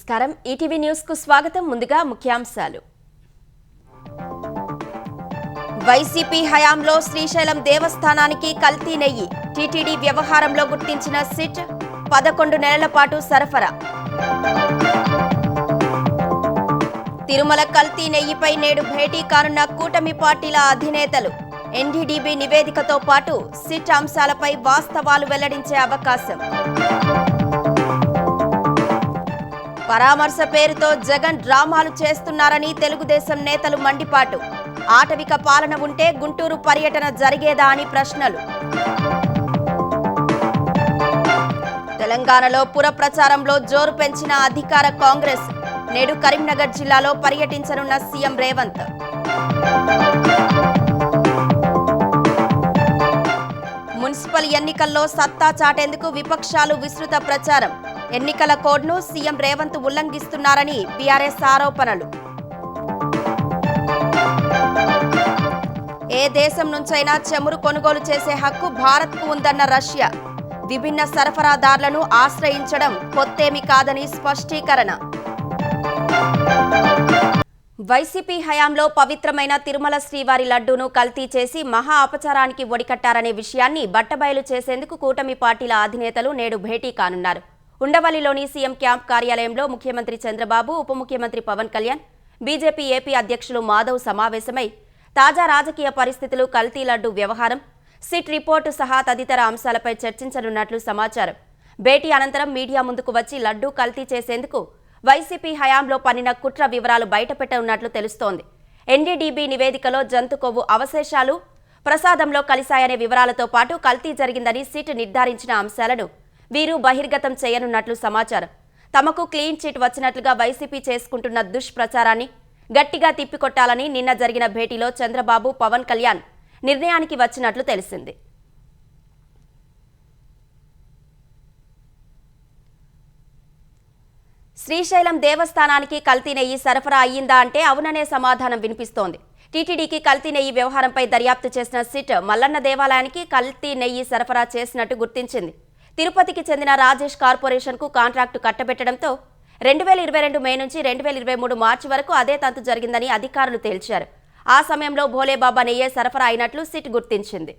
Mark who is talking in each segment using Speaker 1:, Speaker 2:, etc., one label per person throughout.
Speaker 1: నమస్కారం ETV news కు స్వాగతం ముందుగా ముఖ్యాంశాలు వైసీపీ హయాంలో శ్రీశైలం దేవస్థానానికి కల్తీ నెయ్యి టీటీడీ వ్యవహారంలో గుర్తించిన సిట్ 11 నెలల పాటు సరఫరా తిరుమల కల్తీ నెయ్యిపై నేడు భేటీ కానున్న కూటమి పార్టీల అధినేతలు ఎన్డీడీబీ నివేదికతో పాటు సిట్ అంశాలపై వాస్తవాలు వెల్లడించే అవకాశం పరామర్శ పేరుతో జగన్ డ్రామాలు చేస్తున్నారని తెలుగుదేశం నేతలు మండిపాటు ఆటవిక పాలన ఉంటే గుంటూరు పర్యటన జరిగేదా అని ప్రశ్నలు తెలంగాణలో పుర ప్రచారంలో జోరు పెంచిన అధికార కాంగ్రెస్ నేడు కరీంనగర్ జిల్లాలో పర్యటించనున్న సీఎం రేవంత్ మున్సిపల్ ఎన్నికల్లో సత్తా చాటేందుకు విపక్షాలు విస్తృత ప్రచారం ఎన్నికల కోడ్ను సీఎం రేవంత్ ఉల్లంఘిస్తున్నారని బీఆర్ఎస్ ఆరోపణలు ఏ దేశం నుంచైనా చమురు కొనుగోలు చేసే హక్కు భారత్కు ఉందన్న రష్యా విభిన్న సరఫరాదారులను ఆశ్రయించడం కొత్తేమీ కాదని స్పష్టీకరణ వైసీపీ హయాంలో పవిత్రమైన తిరుమల శ్రీవారి లడ్డూను కల్తీ చేసి మహా అపచారానికి ఒడికట్టారనే విషయాన్ని బట్టబయలు చేసేందుకు కూటమి పార్టీల అధినేతలు నేడు భేటీ కానున్నారు ఉండవల్లిలోని సీఎం క్యాంప్ కార్యాలయంలో ముఖ్యమంత్రి చంద్రబాబు ఉప ముఖ్యమంత్రి పవన్ కళ్యాణ్ బీజేపీ ఏపీ అధ్యక్షులు మాధవ్ సమావేశమై తాజా రాజకీయ పరిస్థితులు కల్తీ లడ్డూ వ్యవహారం సిట్ రిపోర్టు సహా తదితర అంశాలపై చర్చించనున్నట్లు సమాచారం భేటీ అనంతరం మీడియా ముందుకు వచ్చి లడ్డూ కల్తీ చేసేందుకు వైసీపీ హయాంలో పన్నిన కుట్ర వివరాలు బయటపెట్టనున్నట్లు తెలుస్తోంది ఎన్డీడీబీ నివేదికలో జంతు కొవ్వు అవశేషాలు ప్రసాదంలో కలిశాయనే వివరాలతో పాటు కల్తీ జరిగిందని సిట్ నిర్ధారించిన అంశాలను వీరు బహిర్గతం చేయనున్నట్లు సమాచారం తమకు క్లీన్ చిట్ వచ్చినట్లుగా వైసీపీ చేసుకుంటున్న దుష్ప్రచారాన్ని గట్టిగా తిప్పికొట్టాలని నిన్న జరిగిన భేటీలో చంద్రబాబు పవన్ కళ్యాణ్ నిర్ణయానికి వచ్చినట్లు తెలిసింది శ్రీశైలం దేవస్థానానికి కల్తీ నెయ్యి సరఫరా అయ్యిందా అంటే అవుననే సమాధానం వినిపిస్తోంది టీటీడీకి కల్తీ నెయ్యి వ్యవహారంపై దర్యాప్తు చేసిన సిట్ మల్లన్న దేవాలయానికి కల్తీ నెయ్యి సరఫరా చేసినట్టు గుర్తించింది తిరుపతికి చెందిన రాజేష్ కార్పొరేషన్కు కాంట్రాక్టు కట్టబెట్టడంతో 2022 మే నుంచి 2023 మార్చి వరకు అదే తంతు జరిగిందని అధికారులు తేల్చారు ఆ సమయంలో భోలేబాబా నెయ్యే సరఫరా అయినట్లు సిట్ గుర్తించింది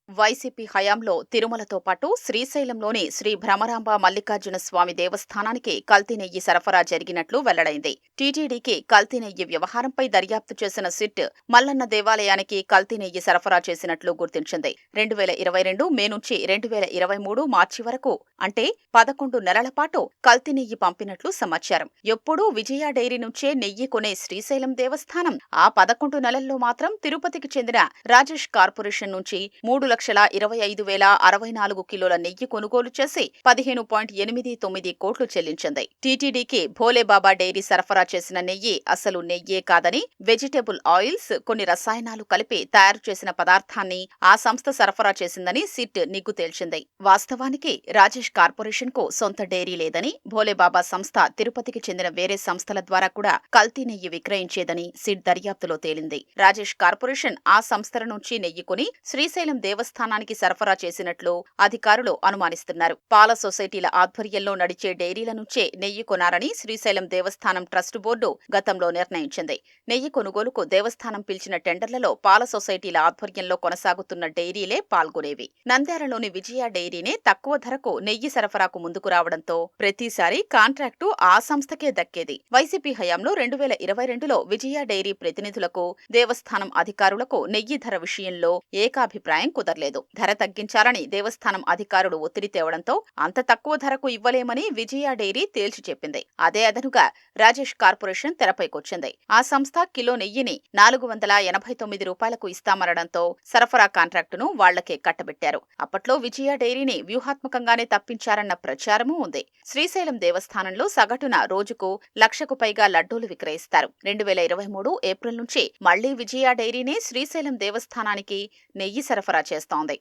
Speaker 2: వైసీపీ హయాంలో తిరుమలతో పాటు శ్రీశైలంలోని శ్రీ భ్రమరాంబ మల్లికార్జున స్వామి దేవస్థానానికి కల్తీ నెయ్యి సరఫరా జరిగినట్లు వెల్లడైంది టీటీడీకి కల్తీ నెయ్యి వ్యవహారంపై దర్యాప్తు చేసిన సిట్ మల్లన్న దేవాలయానికి కల్తీ నెయ్యి సరఫరా చేసినట్లు గుర్తించింది 2022 మే నుంచి 2023 మార్చి వరకు అంటే 11 నెలల పాటు కల్తీ నెయ్యి పంపినట్లు సమాచారం ఎప్పుడూ విజయ డైరీ నుంచే నెయ్యి కొనే శ్రీశైలం దేవస్థానం ఆ 11 నెలల్లో మాత్రం తిరుపతికి చెందిన రాజేష్ కార్పొరేషన్ నుంచి 3,25,064 కిలోల నెయ్యి కొనుగోలు చేసి 15.89 కోట్లు చెల్లించింది టీటీడీకి భోలేబాబా డైరీ సరఫరా చేసిన నెయ్యి అసలు నెయ్యే కాదని వెజిటేబుల్ ఆయిల్స్ కొన్ని రసాయనాలు కలిపి తయారు చేసిన పదార్థాన్ని ఆ సంస్థ సరఫరా చేసిందని సిట్ నిగ్గు తేల్చింది వాస్తవానికి రాజేష్ కార్పొరేషన్ కు సొంత డైరీ లేదని భోలేబాబా సంస్థ తిరుపతికి చెందిన వేరే సంస్థల ద్వారా కూడా కల్తీ నెయ్యి విక్రయించేదని సిట్ దర్యాప్తులో తేలింది రాజేష్ కార్పొరేషన్ ఆ సంస్థల నుంచి నెయ్యి కొని శ్రీశైలం దేవస్థానానికి సరఫరా చేసినట్లు అధికారులు అనుమానిస్తున్నారు పాల సొసైటీల ఆధ్వర్యంలో నడిచే డైరీల నుంచే నెయ్యి కొనారని శ్రీశైలం దేవస్థానం ట్రస్ట్ బోర్డు గతంలో నిర్ణయించింది నెయ్యి కొనుగోలుకు దేవస్థానం పిలిచిన టెండర్లలో పాల సొసైటీల ఆధ్వర్యంలో కొనసాగుతున్న డైరీలే పాల్గొనేవి నంద్యాలలోని విజయ డైరీనే తక్కువ ధరకు నెయ్యి సరఫరాకు ముందుకు రావడంతో ప్రతిసారి కాంట్రాక్టు ఆ సంస్థకే దక్కేది వైసీపీ హయాంలో 2022లో విజయ డైరీ ప్రతినిధులకు దేవస్థానం అధికారులకు నెయ్యి ధర విషయంలో ఏకాభిప్రాయం కుదరలేదు ధర తగ్గించాలని దేవస్థానం అధికారులు ఒత్తిడి తేవడంతో అంత తక్కువ ధరకు ఇవ్వలేమని విజయ డైరీ తేల్చి చెప్పింది అదే అదనుగా రాజేష్ కార్పొరేషన్ తెరపైకొచ్చింది ఆ సంస్థ కిలో నెయ్యిని 489 రూపాయలకు ఇస్తామనడంతో సరఫరా కాంట్రాక్టును వాళ్లకే కట్టబెట్టారు అప్పట్లో విజయ డైరీని వ్యూహాత్మకంగానే తప్పించారన్న ప్రచారమూ ఉంది శ్రీశైలం దేవస్థానంలో సగటున రోజుకు 1,00,000కు పైగా లడ్డూలు విక్రయిస్తారు 2023 ఏప్రిల్ నుంచి మళ్లీ విజయ డైరీనే శ్రీశైలం దేవస్థానానికి నెయ్యి సరఫరా చేస్తోంది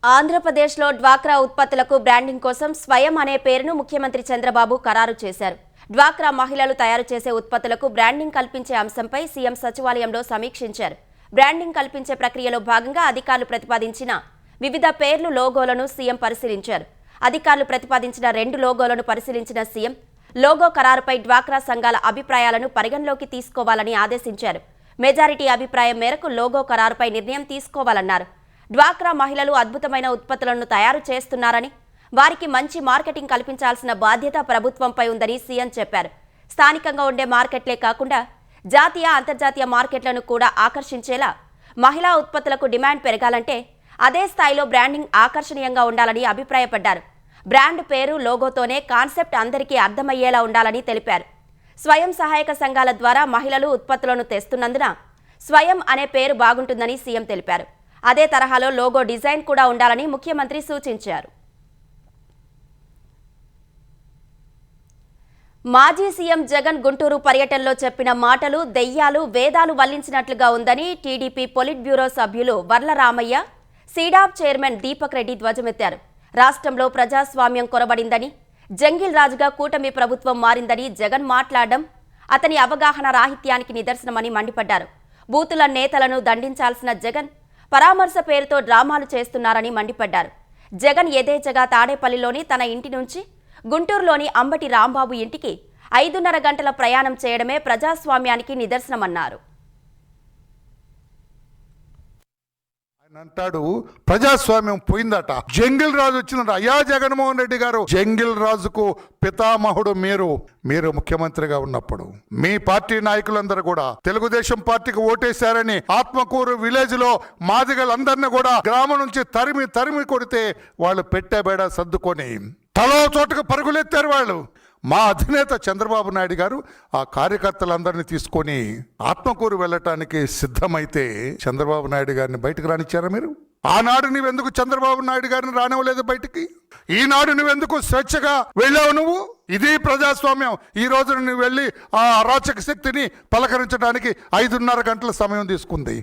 Speaker 1: ఆంధ్రప్రదేశ్లో డ్వాక్రా ఉత్పత్తులకు బ్రాండింగ్ కోసం స్వయం అనే పేరును ముఖ్యమంత్రి చంద్రబాబు ఖరారు చేశారు డ్వాక్రా మహిళలు తయారు చేసే ఉత్పత్తులకు బ్రాండింగ్ కల్పించే అంశంపై సీఎం సచివాలయంలో సమీక్షించారు బ్రాండింగ్ కల్పించే ప్రక్రియలో భాగంగా అధికారులు ప్రతిపాదించిన వివిధ పేర్లు లోగోలను సీఎం పరిశీలించారు అధికారులు ప్రతిపాదించిన 2 లోగోలను పరిశీలించిన సీఎం లోగో ఖరారుపై డ్వాక్రా సంఘాల అభిప్రాయాలను పరిగణలోకి తీసుకోవాలని ఆదేశించారు. మెజారిటీ అభిప్రాయం మేరకు లోగో ఖరారుపై నిర్ణయం తీసుకోవాలన్నారు. డ్వాక్రా మహిళలు అద్భుతమైన ఉత్పత్తులను తయారు చేస్తున్నారని, వారికి మంచి మార్కెటింగ్ కల్పించాల్సిన బాధ్యత ప్రభుత్వంపై ఉందని సీఎం చెప్పారు. స్థానికంగా ఉండే మార్కెట్లే కాకుండా జాతీయ, అంతర్జాతీయ మార్కెట్లను కూడా ఆకర్షించేలా మహిళా ఉత్పత్తులకు డిమాండ్ పెరగాలంటే అదే స్థాయిలో బ్రాండింగ్ ఆకర్షణీయంగా ఉండాలని అభిప్రాయపడ్డారు. బ్రాండ్ పేరు, లోగోతోనే కాన్సెప్ట్ అందరికీ అర్థమయ్యేలా ఉండాలని తెలిపారు. స్వయం సహాయక సంఘాల ద్వారా మహిళలు ఉత్పత్తులను తెస్తున్నందున స్వయం అనే పేరు బాగుంటుందని సీఎం తెలిపారు. అదే తరహాలో లోగో డిజైన్ కూడా ఉండాలని ముఖ్యమంత్రి సూచించారు. మాజీ సీఎం జగన్ గుంటూరు పర్యటనలో చెప్పిన మాటలు దెయ్యాలు, వేదాలు వల్లించినట్లుగా ఉందని టీడీపీ పొలిట్ బ్యూరో సభ్యులు వర్ల రామయ్య, సీడాప్ చైర్మన్ దీపక్ రెడ్డి ధ్వజమెత్తారు. రాష్ట్రంలో ప్రజాస్వామ్యం కొరబడిందని, జంగిల్ రాజుగా కూటమి ప్రభుత్వం మారిందని జగన్ మాట్లాడడం అతని అవగాహన రాహిత్యానికి నిదర్శనమని మండిపడ్డారు. బూతుల నేతలను దండించాల్సిన జగన్ పరామర్శ పేరుతో డ్రామాలు చేస్తున్నారని మండిపడ్డారు. జగన్ యథేచ్ఛగా తాడేపల్లిలోని తన ఇంటి నుంచి గుంటూరులోని అంబటి రాంబాబు ఇంటికి 5.5 గంటల ప్రయాణం చేయడమే ప్రజాస్వామ్యానికి నిదర్శనమన్నారు.
Speaker 3: అంటాడు ప్రజాస్వామ్యం పోయిందట, జంగిల్ రాజు వచ్చిందట. అయ్యా జగన్మోహన్ రెడ్డి గారు, జంగిల్ రాజుకు పితామహుడు మీరు ముఖ్యమంత్రిగా ఉన్నప్పుడు మీ పార్టీ నాయకులందరూ కూడా తెలుగుదేశం పార్టీకి ఓటేశారని ఆత్మకూరు విలేజ్ లో మాదిగలందరినీ కూడా గ్రామం నుంచి తరిమి కొడితే వాళ్ళు పెట్టేబేడ సర్దుకొని తలో చోటుకు పరుగులెత్తారు వాళ్ళు. మా అధినేత చంద్రబాబు నాయుడు గారు ఆ కార్యకర్తలందరినీ తీసుకొని ఆత్మకూరు వెళ్ళటానికి సిద్ధమైతే చంద్రబాబు నాయుడు గారిని బయటకు రానిచ్చారా మీరు? ఆనాడు నువ్వెందుకు చంద్రబాబు నాయుడు గారిని రానివ్వలేదు బయటికి? ఈనాడు నువ్వెందుకు స్వేచ్ఛగా వెళ్ళావు? నువ్వు ఇది ప్రజాస్వామ్యం. ఈ రోజు నువ్వు వెళ్ళి ఆ అరాచక శక్తిని పలకరించడానికి 5.5 గంటల సమయం తీసుకుంది.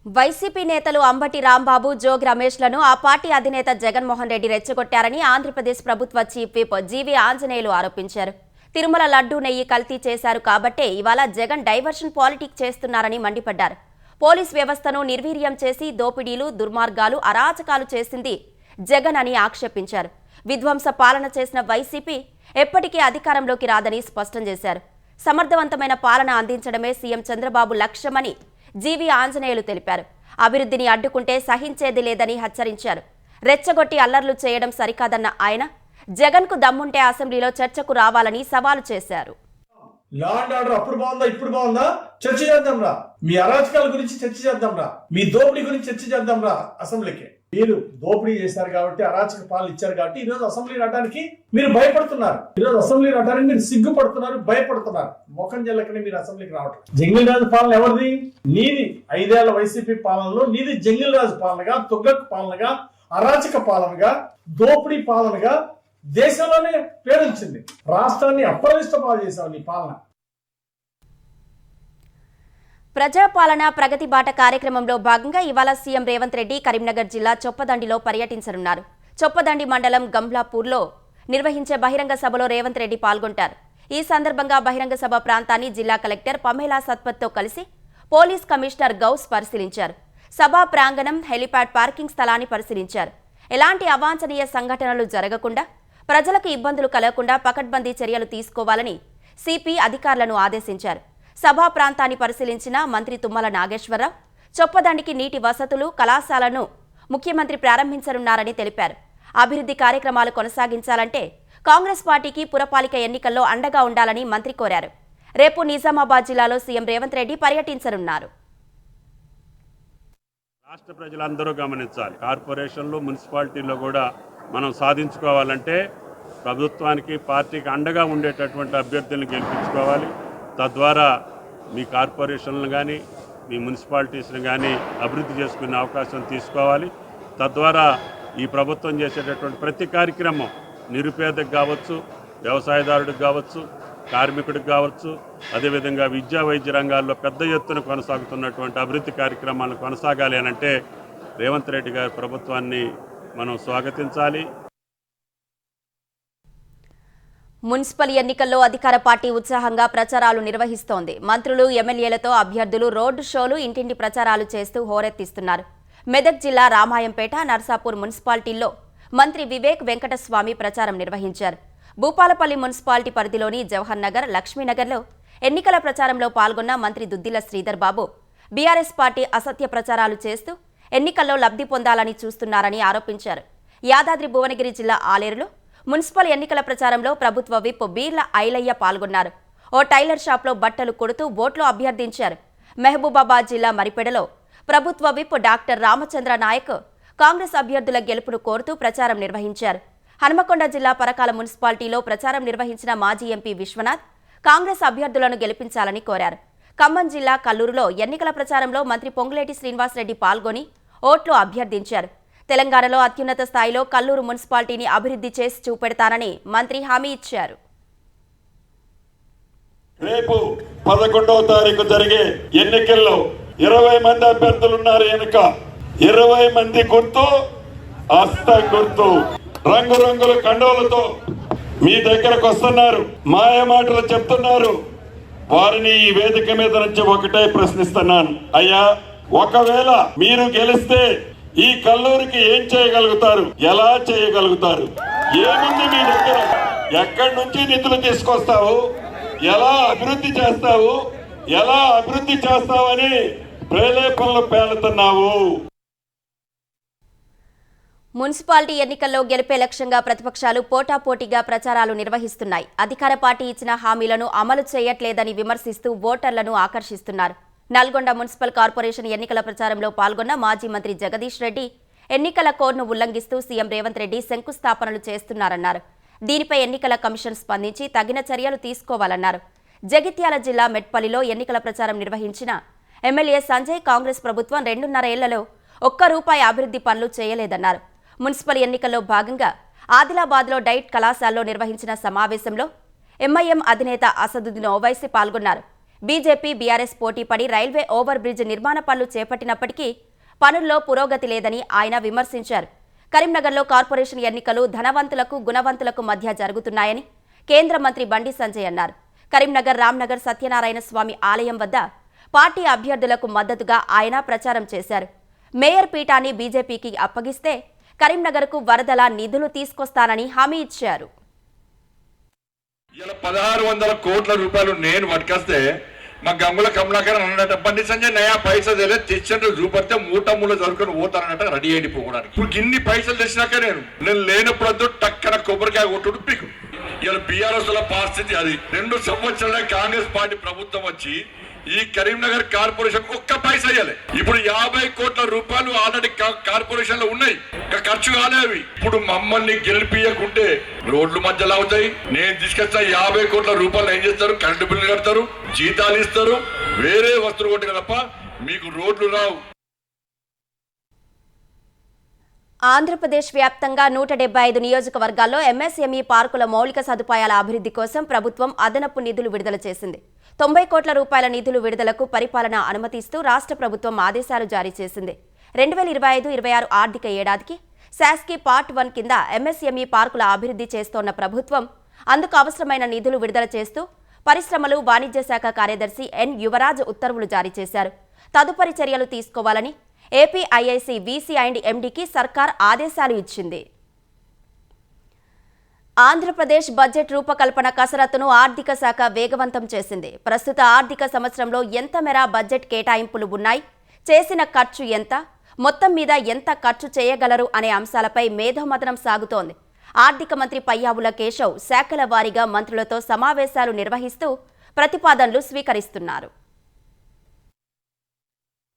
Speaker 1: వైసీపీ నేతలు అంబటి రాంబాబు, జోగి రమేష్లను ఆ పార్టీ అధినేత జగన్మోహన్ రెడ్డి రెచ్చగొట్టారని ఆంధ్రప్రదేశ్ ప్రభుత్వ చీఫ్ విప్ జీవీ ఆంజనేయులు ఆరోపించారు. తిరుమల లడ్డూ నెయ్యి కల్తీ చేశారు కాబట్టే ఇవాళ జగన్ డైవర్షన్ పాలిటిక్స్ చేస్తున్నారని మండిపడ్డారు. పోలీస్ వ్యవస్థను నిర్వీర్యం చేసి దోపిడీలు, దుర్మార్గాలు, అరాచకాలు చేసింది జగన్ అని ఆక్షేపించారు. విధ్వంస పాలన చేసిన వైసీపీ ఎప్పటికీ అధికారంలోకి రాదని స్పష్టం చేశారు. సమర్థవంతమైన పాలన అందించడమే సీఎం చంద్రబాబు లక్ష్యమని జీవీ ఆంజనేయులు తెలిపారు. అభివృద్ధిని అడ్డుకుంటే సహించేది లేదని హెచ్చరించారు. రెచ్చగొట్టి అల్లర్లు చేయడం సరికాదన్న ఆయన జగన్కు దమ్ముంటే అసెంబ్లీలో చర్చకు రావాలని సవాలు చేశారు.
Speaker 4: లా అండ్ ఆర్డర్ అప్పుడు బాగుందా ఇప్పుడు బాగుందా చర్చ చేద్దాం రా. మీ అరాచకాల గురించి చర్చ చేద్దాం రా. మీ దోపిడీ గురించి చర్చ చేద్దాం రా. అసెంబ్లీకి మీరు దోపిడీ చేశారు కాబట్టి, అరాచక పాలన ఇచ్చారు కాబట్టి ఈ రోజు అసెంబ్లీ రావడానికి మీరు భయపడుతున్నారు. ఈ రోజు అసెంబ్లీ రావడానికి మీరు సిగ్గుపడుతున్నారు, భయపడుతున్నారు. మొఖం జల్లకనే మీరు అసెంబ్లీకి రావటం. జంగిల్ రాజు పాలన ఎవరిది? నీది. 5 ఏళ్ల వైసీపీ పాలనలో నీది జంగిల్ రాజు పాలనగా, తుగ్గక్ పాలనగా, అరాచక పాలనగా, దోపిడీ పాలనగా దేశంలోనే పేరుంచింది. రాష్ట్రాన్ని అప్రదిష్ట పాలు చేశావు నీ పాలన.
Speaker 1: ప్రజాపాలన ప్రగతి బాట కార్యక్రమంలో భాగంగా ఇవాళ సీఎం రేవంత్ రెడ్డి కరీంనగర్ జిల్లా చొప్పదండిలో పర్యటించనున్నారు. చొప్పదండి మండలం గంబ్లాపూర్లో నిర్వహించే బహిరంగ సభలో రేవంత్ రెడ్డి పాల్గొంటారు. ఈ సందర్భంగా బహిరంగ సభ ప్రాంతాన్ని జిల్లా కలెక్టర్ పమేలా సత్పత్తో కలిసి పోలీస్ కమిషనర్ గౌస్ పరిశీలించారు. సభా ప్రాంగణం, హెలిప్యాడ్ పార్కింగ్ స్థలాన్ని పరిశీలించారు. ఎలాంటి అవాంఛనీయ సంఘటనలు జరగకుండా, ప్రజలకు ఇబ్బందులు కలగకుండా పకడ్బందీ చర్యలు తీసుకోవాలని సిపి అధికారులను ఆదేశించారు. సభా ప్రాంతాన్ని పరిశీలించిన మంత్రి తుమ్మల నాగేశ్వరరావు చొప్పదండికి నీటి వసతులు, కళాశాలను ముఖ్యమంత్రి ప్రారంభించనున్నారని తెలిపారు. అభివృద్ధి కార్యక్రమాలు కొనసాగించాలంటే కాంగ్రెస్ పార్టీకి పురపాలిక ఎన్నికల్లో అండగా ఉండాలని మంత్రి కోరారు. రేపు నిజామాబాద్ జిల్లాలో సీఎం రేవంత్ రెడ్డి పర్యటించనున్నారు.
Speaker 5: రాష్ట్ర ప్రజలందరూ గమనించాలి, కార్పొరేషన్లు, మున్సిపాలిటీల్లో కూడా మనం సాధించుకోవాలంటే ప్రభుత్వానికి, పార్టీకి అండగా ఉండేటటువంటి అభ్యర్థులను గెలిపించుకోవాలి. తద్వారా మీ కార్పొరేషన్లు కానీ, మీ మున్సిపాలిటీస్ని కానీ అభివృద్ధి చేసుకునే అవకాశం తీసుకోవాలి. తద్వారా ఈ ప్రభుత్వం చేసేటటువంటి ప్రతి కార్యక్రమం నిరుపేదకు కావచ్చు, వ్యవసాయదారుడికి కావచ్చు, కార్మికుడికి కావచ్చు, అదేవిధంగా విద్యా వైద్య రంగాల్లో పెద్ద ఎత్తున కొనసాగుతున్నటువంటి అభివృద్ధి కార్యక్రమాలను కొనసాగాలి అనంటే రేవంత్ రెడ్డి గారి ప్రభుత్వాన్ని మనం స్వాగతించాలి.
Speaker 1: మున్సిపల్ ఎన్నికల్లో అధికార పార్టీ ఉత్సాహంగా ప్రచారాలు నిర్వహిస్తోంది. మంత్రులు, ఎమ్మెల్యేలతో అభ్యర్థులు రోడ్డు షోలు, ఇంటింటి ప్రచారాలు చేస్తూ హోరెత్తిస్తున్నారు. మెదక్ జిల్లా రామాయంపేట, నర్సాపూర్ మున్సిపాలిటీల్లో మంత్రి వివేక్ వెంకటస్వామి ప్రచారం నిర్వహించారు. భూపాలపల్లి మున్సిపాలిటీ పరిధిలోని జవహర్ నగర్, లక్ష్మీనగర్లో ఎన్నికల ప్రచారంలో పాల్గొన్న మంత్రి దుద్దిల శ్రీధర్ బాబు బీఆర్ఎస్ పార్టీ అసత్య ప్రచారాలు చేస్తూ ఎన్నికల్లో లబ్ధి పొందాలని చూస్తున్నారని ఆరోపించారు. యాదాద్రి భువనగిరి జిల్లా ఆలేరులో మున్సిపల్ ఎన్నికల ప్రచారంలో ప్రభుత్వ విప్ బీర్ల ఐలయ్య పాల్గొన్నారు. ఓ టైలర్ షాప్లో బట్టలు కొడుతూ ఓట్లు అభ్యర్థించారు. మహబూబాబాద్ జిల్లా మరిపెడలో ప్రభుత్వ విప్ డాక్టర్ రామచంద్ర నాయక్ కాంగ్రెస్ అభ్యర్థుల గెలుపును కోరుతూ ప్రచారం నిర్వహించారు. హనుమకొండ జిల్లా పరకాల మున్సిపాలిటీలో ప్రచారం నిర్వహించిన మాజీ ఎంపీ విశ్వనాథ్ కాంగ్రెస్ అభ్యర్థులను గెలిపించాలని కోరారు. ఖమ్మం జిల్లా కల్లూరులో ఎన్నికల ప్రచారంలో మంత్రి పొంగులేటి శ్రీనివాసరెడ్డి పాల్గొని ఓట్లు అభ్యర్థించారు. తెలంగాణలో అత్యున్నత స్థాయిలో కల్లూరు మున్సిపాలిటీని అభివృద్ధి చేసి చూపెడతానని మంత్రి హామీ ఇచ్చారు.
Speaker 6: రేపు 11వ తారీఖు జరిగే ఎన్నికల్లో 20 మంది అభ్యర్థులు ఉన్నారు. వెనుక 20 మంది గుర్తు హస్తం గుర్తు రంగురంగుల కండోలతో మీ దగ్గరకు వస్తున్నారు. మాయ మాటలు చెప్తున్నారు. వారిని ఈ వేదిక మీద నుంచి ఒకటే ప్రశ్నిస్తున్నాను. అయ్యా, ఒకవేళ మీరు గెలిస్తే ఈ కల్లూరికి ఏం చేయగలుగుతారు? ఎలా చేయగలుగుతారు? ఏముంది మీ దగ్గర? ఎక్కడి నుంచి నిధులు తీసుకొస్తావు? ఎలా అభివృద్ధి చేస్తావు? ఎలా అభివృద్ధి చేస్తావని ప్రేలేపనలు పేలుతున్నావు.
Speaker 1: మున్సిపాలిటీ ఎన్నికల్లో గెలిపే లక్ష్యంగా ప్రతిపక్షాలు పోటాపోటీగా ప్రచారాలు నిర్వహిస్తున్నాయి. అధికార పార్టీ ఇచ్చిన హామీలను అమలు చేయట్లేదని విమర్శిస్తూ ఓటర్లను ఆకర్షిస్తున్నారు. నల్గొండ మున్సిపల్ కార్పొరేషన్ ఎన్నికల ప్రచారంలో పాల్గొన్న మాజీ మంత్రి జగదీష్ రెడ్డి ఎన్నికల కోడ్ను ఉల్లంఘిస్తూ సీఎం రేవంత్ రెడ్డి శంకుస్థాపనలు చేస్తున్నారన్నారు. దీనిపై ఎన్నికల కమిషన్ స్పందించి తగిన చర్యలు తీసుకోవాలన్నారు. జగిత్యాల జిల్లా మెట్పల్లిలో ఎన్నికల ప్రచారం నిర్వహించిన ఎమ్మెల్యే సంజయ్ కాంగ్రెస్ ప్రభుత్వం 2.5 ఏళ్లలో ₹1 అభివృద్ధి పనులు చేయలేదన్నారు. మున్సిపల్ ఎన్నికల్లో భాగంగా ఆదిలాబాద్లో డైట్ కళాశాలలో నిర్వహించిన సమావేశంలో ఎంఐఎం అధినేత అసదుద్దీన్ ఓవైసీ పాల్గొన్నారు. బీజేపీ, బీఆర్ఎస్ పోటీపడి రైల్వే ఓవర్ బ్రిడ్జ్ నిర్మాణ పనులు చేపట్టినప్పటికీ పనుల్లో పురోగతి లేదని ఆయన విమర్శించారు. కరీంనగర్లో కార్పొరేషన్ ఎన్నికలు ధనవంతులకు, గుణవంతులకు మధ్య జరుగుతున్నాయని కేంద్ర మంత్రి బండి సంజయ్ అన్నారు. కరీంనగర్ రామ్నగర్ సత్యనారాయణ స్వామి ఆలయం వద్ద పార్టీ అభ్యర్థులకు మద్దతుగా ఆయన ప్రచారం చేశారు. మేయర్ పీఠాన్ని బీజేపీకి అప్పగిస్తే కరీంనగర్కు వరదల నిధులు తీసుకొస్తానని హామీ ఇచ్చారు.
Speaker 7: 1600 కోట్ల రూపాయలు నేను పట్టుకొస్తే మా గంగుల కమలాకర్ అన్నట్టు బండి సంజయ్ నయా పైసా తెలియదు తెచ్చినట్టు చూపడితే మూట చదువుకొని పోతానన్నట్టు రెడీ అయిపోవడానికి. ఇప్పుడు ఇన్ని పైసలు తెచ్చినాక నేను లేనప్పుడు టక్కన కొబ్బరికాయ కొట్టుడు పీకు. ఇలా బీఆర్ఎస్ పరిస్థితి అది. 2 సంవత్సరాల కాంగ్రెస్ పార్టీ ప్రభుత్వం వచ్చి ఈ కరీంనగర్ కార్పొరేషన్ ఒక్క పైసా ఇవ్వాలి. ఇప్పుడు 50 కోట్ల రూపాయలు ఆల్రెడీ కార్పొరేషన్ లో ఉన్నాయి, ఖర్చు కాలేవి. ఇప్పుడు మమ్మల్ని గెలిపియకుంటే రోడ్లు మధ్యలో అవుతాయి. నేను తీసుకొచ్చా 50 కోట్ల రూపాయలు ఏం చేస్తారు? కరెంటు బిల్లు కడతారు, జీతాలు ఇస్తారు, వేరే వస్తువులు కొట్టిన తప్ప మీకు రోడ్లు రావు.
Speaker 1: ఆంధ్రప్రదేశ్ వ్యాప్తంగా 175 నియోజకవర్గాల్లో ఎంఎస్ఎంఈ పార్కుల మౌలిక సదుపాయాల అభివృద్ధి కోసం ప్రభుత్వం అదనపు నిధులు విడుదల చేసింది. 90 కోట్ల రూపాయల నిధులు విడుదలకు పరిపాలన అనుమతిస్తూ రాష్ట్ర ప్రభుత్వం ఆదేశాలు జారీ చేసింది. 2025-26 ఆర్థిక ఏడాదికి శాస్కీ పార్ట్ 1 కింద ఎంఎస్ఎంఈ పార్కుల అభివృద్ధి చేస్తోన్న ప్రభుత్వం అందుకు అవసరమైన నిధులు విడుదల చేస్తూ పరిశ్రమలు, వాణిజ్య శాఖ కార్యదర్శి ఎన్ యువరాజ్ ఉత్తర్వులు జారీ చేశారు. తదుపరి చర్యలు తీసుకోవాలని ఏపీఐఐసి వీసీ అండ్ ఎండీకి సర్కార్ ఆదేశాలు ఇచ్చింది. ఆంధ్రప్రదేశ్ బడ్జెట్ రూపకల్పన కసరత్తును ఆర్థిక శాఖ వేగవంతం చేసింది. ప్రస్తుత ఆర్థిక సంవత్సరంలో ఎంత మేర బడ్జెట్ కేటాయింపులు ఉన్నాయి, చేసిన ఖర్చు ఎంత, మొత్తం మీద ఎంత ఖర్చు చేయగలరు అనే అంశాలపై మేధోమథనం సాగుతోంది. ఆర్థిక మంత్రి పయ్యావుల కేశవ్ శాఖల వారీగా మంత్రులతో సమావేశాలు నిర్వహిస్తూ ప్రతిపాదనలు స్వీకరిస్తున్నారు.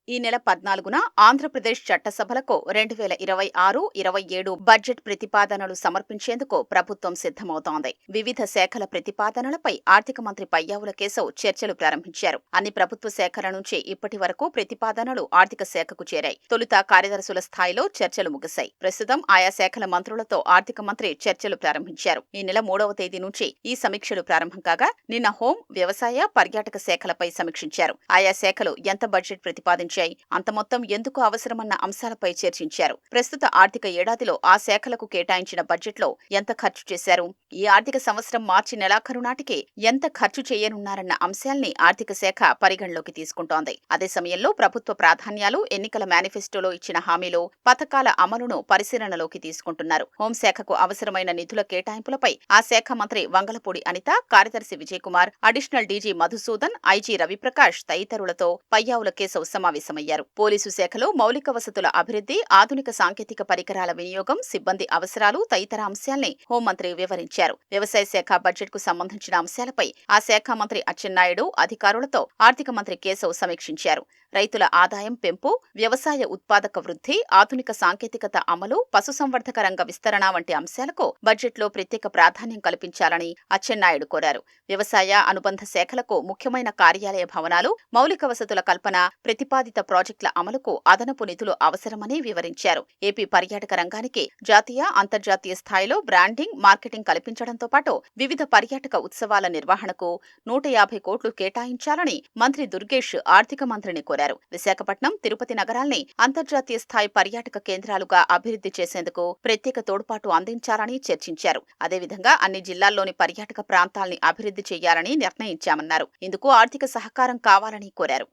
Speaker 2: ఈ నెల 14న ఆంధ్రప్రదేశ్ చట్టసభలకు 2026-27 బడ్జెట్ ప్రతిపాదనలు సమర్పించేందుకు ప్రభుత్వం సిద్ధమవుతోంది. వివిధ శాఖల ప్రతిపాదనలపై ఆర్థిక మంత్రి పయ్యావుల కేశవ్ చర్చలు ప్రారంభించారు. అన్ని ప్రభుత్వ శాఖల నుంచి ఇప్పటి వరకు ప్రతిపాదనలు ఆర్థిక శాఖకు చేరాయి. తొలుత కార్యదర్శుల స్థాయిలో చర్చలు ముగిశాయి. ప్రస్తుతం ఆయా శాఖల మంత్రులతో ఆర్థిక మంత్రి చర్చలు ప్రారంభించారు. ఈ నెల 3వ తేదీ నుంచి ఈ సమీక్షలు ప్రారంభం కాగా నిన్న హోం, వ్యవసాయ, పర్యాటక శాఖలపై సమీక్షించారు. ఆయా శాఖలు ఎంత బడ్జెట్ ప్రతిపాదించారు, ఖర్చయ్యాయి, అంత మొత్తం ఎందుకు అవసరమన్న అంశాలపై చర్చించారు. ప్రస్తుత ఆర్థిక ఏడాదిలో ఆ శాఖలకు కేటాయించిన బడ్జెట్లో ఎంత ఖర్చు చేశారు, ఈ ఆర్థిక సంవత్సరం మార్చి నెలాఖరు నాటికి ఎంత ఖర్చు చేయనున్నారన్న అంశాల్ని ఆర్థిక శాఖ పరిగణలోకి తీసుకుంటోంది. అదే సమయంలో ప్రభుత్వ ప్రాధాన్యాలు, ఎన్నికల మేనిఫెస్టోలో ఇచ్చిన హామీలు, పథకాల అమలును పరిశీలనలోకి తీసుకుంటున్నారు. హోంశాఖకు అవసరమైన నిధుల కేటాయింపులపై ఆ శాఖ మంత్రి వంగలపూడి అనిత, కార్యదర్శి Vijay Kumar, additional DG Madhusudan, IG Raviprakash తదితరులతో పయ్యావుల కేశవ్ సమావేశమయ్యారు. పోలీసు శాఖలో మౌలిక వసతుల అభివృద్ధి, ఆధునిక సాంకేతిక పరికరాల వినియోగం, సిబ్బంది అవసరాలు తదితర అంశాల్ని హోంమంత్రి వివరించారు. వ్యవసాయ శాఖ బడ్జెట్ కు సంబంధించిన అంశాలపై ఆ శాఖ మంత్రి అచ్చెన్నాయుడు అధికారులతో ఆర్థిక మంత్రి కేశవ్ సమీక్షించారు. రైతుల ఆదాయం పెంపు, వ్యవసాయ ఉత్పాదక వృద్ధి, ఆధునిక సాంకేతికత అమలు, పశుసంవర్ధక రంగ విస్తరణ వంటి అంశాలకు బడ్జెట్లో ప్రత్యేక ప్రాధాన్యం కల్పించాలని అచ్చెన్నాయుడు కోరారు. వ్యవసాయ అనుబంధ శాఖలకు ముఖ్యమైన కార్యాలయ భవనాలు, మౌలిక వసతుల కల్పన, ప్రతిపాదిత ప్రాజెక్టుల అమలుకు అదనపు నిధులు అవసరమని వివరించారు. ఏపీ పర్యాటక రంగానికి జాతీయ, అంతర్జాతీయ స్థాయిలో బ్రాండింగ్, మార్కెటింగ్ కల్పించడంతో పాటు వివిధ పర్యాటక ఉత్సవాల నిర్వహణకు 150 కోట్లు కేటాయించాలని మంత్రి దుర్గేష్ ఆర్థిక మంత్రిని కోరారు. విశాఖపట్నం, తిరుపతి నగరాల్ని అంతర్జాతీయ స్థాయి పర్యాటక కేంద్రాలుగా అభివృద్ధి చేసేందుకు ప్రత్యేక తోడ్పాటు అందించాలని చర్చించారు. అదేవిధంగా అన్ని జిల్లాల్లోని పర్యాటక ప్రాంతాల్ని అభివృద్ధి చేయాలని నిర్ణయించామన్నారు. ఇందుకు ఆర్థిక సహకారం కావాలని కోరారు.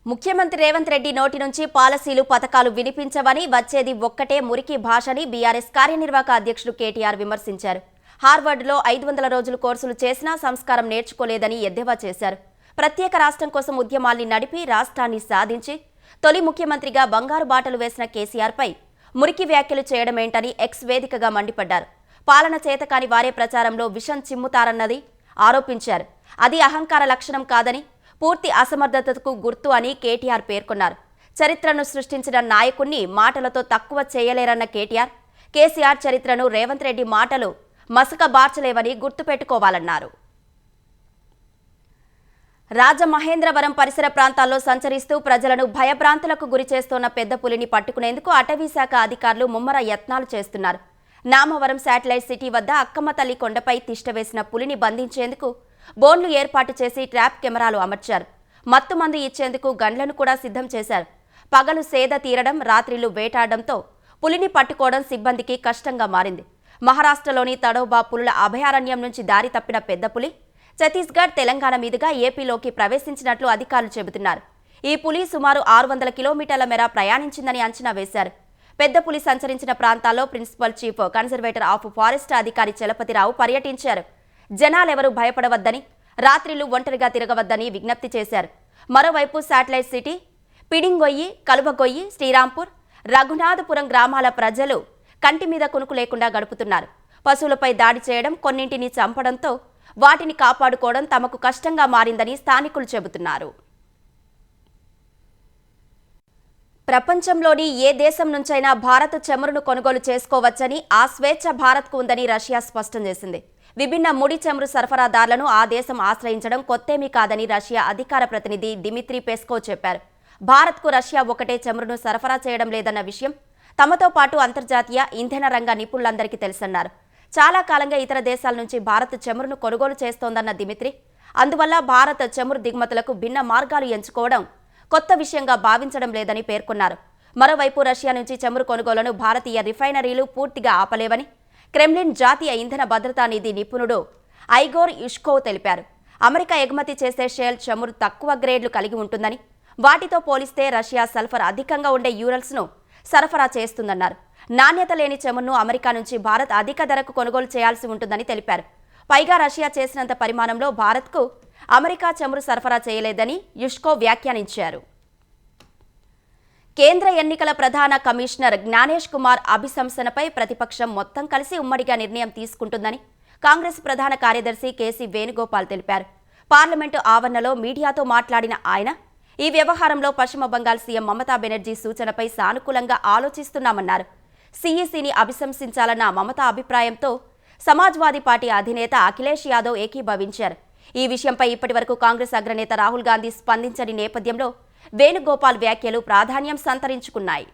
Speaker 1: ముఖ్యమంత్రి రేవంత్ రెడ్డి నోటి నుంచి పాలసీలు, పథకాలు వినిపించవని, వచ్చేది ఒక్కటే మురికి భాషని బీఆర్ఎస్ కార్యనిర్వాహక అధ్యక్షుడు కేటీఆర్ విమర్శించారు. హార్వర్డ్లో 500 రోజులు కోర్సులు చేసినా సంస్కారం నేర్చుకోలేదని ఎద్దేవా చేశారు. ప్రత్యేక రాష్ట్రం కోసం ఉద్యమాల్ని నడిపి రాష్ట్రాన్ని సాధించి తొలి ముఖ్యమంత్రిగా బంగారు బాటలు వేసిన కేసీఆర్పై మురికి వ్యాఖ్యలు చేయడమేంటని ఎక్స్ వేదికగా మండిపడ్డారు. పాలన చేతకాని వారే ప్రచారంలో విషం చిమ్ముతారన్నది ఆరోపించారు. అది అహంకార లక్షణం కాదని, పూర్తి అసమర్థతకు గుర్తు అని కేటీఆర్ పేర్కొన్నారు. చరిత్రను సృష్టించిన నాయకుణ్ణి మాటలతో తక్కువ చేయలేరన్న కేసీఆర్ చరిత్రను రేవంత్ రెడ్డి మాటలు మసకబార్చలేవని గుర్తుపెట్టుకోవాలన్నారు. రాజమహేంద్రవరం పరిసర ప్రాంతాల్లో సంచరిస్తూ ప్రజలను భయభ్రాంతులకు గురి చేస్తున్న పెద్ద పులిని పట్టుకునేందుకు అటవీశాఖ అధికారులు ముమ్మర యత్నాలు చేస్తున్నారు. నామవరం శాటిలైట్ సిటీ వద్ద అక్కమ్మ తల్లి కొండపై తిష్టవేసిన పులిని బంధించేందుకు బోన్లు ఏర్పాటు చేసి ట్రాప్ కెమెరాలు అమర్చారు. మత్తుమందు ఇచ్చేందుకు గన్లను కూడా సిద్ధం చేశారు. పగలు సేద తీరడం, రాత్రిళ్లు వేటాడడంతో పులిని పట్టుకోవడం సిబ్బందికి కష్టంగా మారింది. మహారాష్ట్రలోని తడోబా పులుల అభయారణ్యం నుంచి దారి తప్పిన పెద్ద పులి ఛత్తీస్గఢ్, తెలంగాణ మీదుగా ఏపీలోకి ప్రవేశించినట్లు అధికారులు చెబుతున్నారు. ఈ పులి సుమారు 600 కిలోమీటర్ల మేర ప్రయాణించిందని అంచనా వేశారు. పెద్ద పులి సంచరించిన ప్రాంతాల్లో principal chief conservator of forest అధికారి చలపతిరావు పర్యటించారు. జనాలెవరూ భయపడవద్దని, రాత్రిళ్లు ఒంటరిగా తిరగవద్దని విజ్ఞప్తి చేశారు. మరోవైపు శాటిలైట్ సిటీ, పిడింగొయ్యి, కలువగొయ్యి, శ్రీరాంపూర్, రఘునాథపురం గ్రామాల ప్రజలు కంటి మీద కునుకు లేకుండా గడుపుతున్నారు. పశువులపై దాడి చేయడం, కొన్నింటిని చంపడంతో వాటిని కాపాడుకోవడం తమకు కష్టంగా మారిందని స్థానికులు చెబుతున్నారు. ప్రపంచంలోని ఏ దేశం నుంచైనా భారత్ చమురును కొనుగోలు చేసుకోవచ్చని, ఆ స్వేచ్ఛ భారత్కు ఉందని రష్యా స్పష్టం చేసింది. విభిన్న ముడి చమురు సరఫరాదారులను ఆ దేశం ఆశ్రయించడం కొత్తేమీ కాదని రష్యా అధికార ప్రతినిధి దిమిత్రీ పెస్కోవ్ చెప్పారు. భారత్కు రష్యా ఒకటే చమురును సరఫరా చేయడం లేదన్న విషయం తమతో పాటు అంతర్జాతీయ ఇంధన రంగ నిపుణులందరికీ తెలుసన్నారు. చాలా కాలంగా ఇతర దేశాల నుంచి భారత్ చమురును కొనుగోలు చేస్తోందన్న దిమిత్రీ, అందువల్ల భారత్ చమురు దిగుమతులకు భిన్న మార్గాలు ఎంచుకోవడం కొత్త విషయంగా భావించడం లేదని పేర్కొన్నారు. మరోవైపు రష్యా నుంచి చమురు కొనుగోలును భారతీయ రిఫైనరీలు పూర్తిగా ఆపలేవని క్రెమ్లిన్ జాతీయ ఇంధన భద్రతా నిధి నిపుణుడు ఐగోర్ యుష్కోవ్ తెలిపారు. అమెరికా ఎగుమతి చేసే షేల్ చమురు తక్కువ గ్రేడ్లు కలిగి ఉంటుందని, వాటితో పోలిస్తే రష్యా సల్ఫర్ అధికంగా ఉండే యూరల్స్ను సరఫరా చేస్తుందన్నారు. నాణ్యత లేని చమురును అమెరికా నుంచి భారత్ అధిక ధరకు కొనుగోలు చేయాల్సి ఉంటుందని తెలిపారు. పైగా రష్యా చేసినంత పరిమాణంలో భారత్కు అమెరికా చమురు సరఫరా చేయలేదని యుష్కోవ్ వ్యాఖ్యానించారు. కేంద్ర ఎన్నికల ప్రధాన కమిషనర్ జ్ఞానేష్ కుమార్ అభిశంసనపై ప్రతిపక్షం మొత్తం కలిసి ఉమ్మడిగా నిర్ణయం తీసుకుంటుందని కాంగ్రెస్ ప్రధాన కార్యదర్శి కేసీ వేణుగోపాల్ తెలిపారు. పార్లమెంటు ఆవరణలో మీడియాతో మాట్లాడిన ఆయన, ఈ వ్యవహారంలో పశ్చిమ బంగాల్ సీఎం మమతా బెనర్జీ సూచనపై సానుకూలంగా ఆలోచిస్తున్నామన్నారు. సీఈసీని అభిశంసించాలన్న మమతా అభిప్రాయంతో సమాజ్వాదీ పార్టీ అధినేత అఖిలేష్ యాదవ్ ఏకీభవించారు. ఈ విషయంపై ఇప్పటివరకు కాంగ్రెస్ అగ్రనేత రాహుల్ గాంధీ స్పందించని నేపథ్యంలో వేణుగోపాల్ వ్యాఖ్యలు ప్రాధాన్యం సంతరించుకున్నాయి.